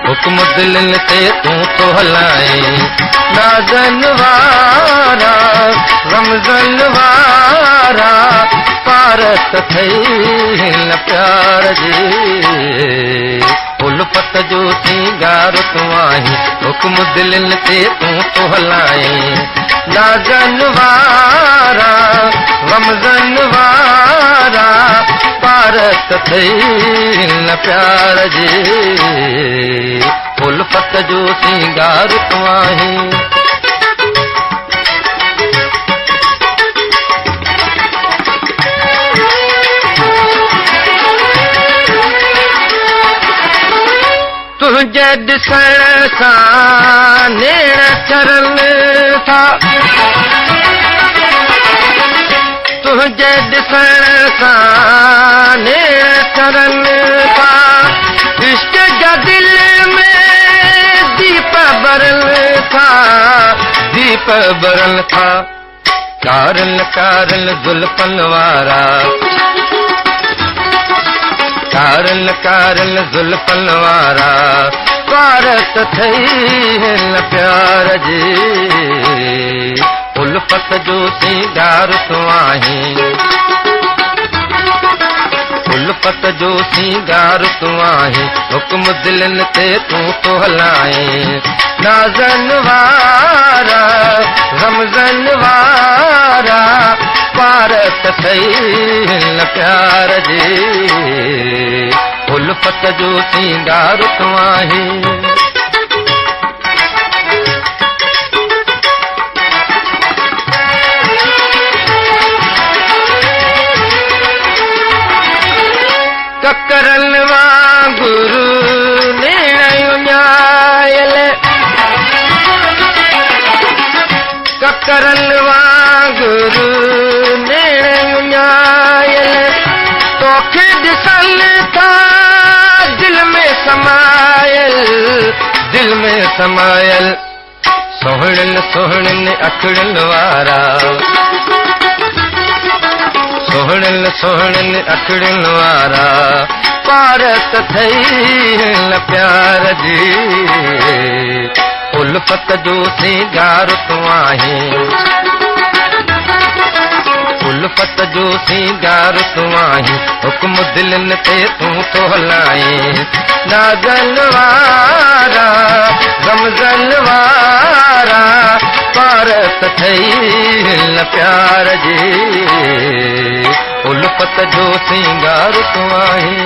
हुक्म दिलनि ते तूं थो हलाए नाज़न वारा रमज़न वारा पारत थई हिन प्यार जी उल्फत जो सिंगार तूं आहीं हुक्म दिलनि ते तूं थो हलाए नाज़न वारा रमज़न वारा पारत थई हिन प्यार जी उल्फत जो सिंगार तूं आहीं तुझे ॾिसण सां नेण चरनि था तुझे ॾिसण सां नेण चरनि था इश्क जा दिल में दीप बरनि था दीप बरनि था कारल कारल जुल्फन वारा कारल कारल जुल्फन वारा पारत थई हिन प्यार जी उल्फत जो सिंगार तूं आहीं उल्फत जो सिंगार तूं आहीं हुक्म दिलनि ते तूं थो हलाए नाज़न वारा रमज़न वारा पारत थई हिन प्यार जी उल्फत जो सिंगार तूं आहीं ककरन वांगुरु नेणियूं न्यायल ककरन वांगुरु नेणियूं न्यायल तोखे ॾिसनि था दिल में समायल सोहणनि सोहणनि अखड़नि वारा सोहणनि सोहणनि अखड़नि वारा पारत थई हिन प्यार जी उल्फत जो सिंगार तूं आहीं उल्फत जो सिंगार तूं आहीं हुक्म दिलनि ते तूं थो हलाए नाज़न वारा रमज़न वारा पारत थई हिन प्यार जी उल्फत जो सिंगार तूं आहीं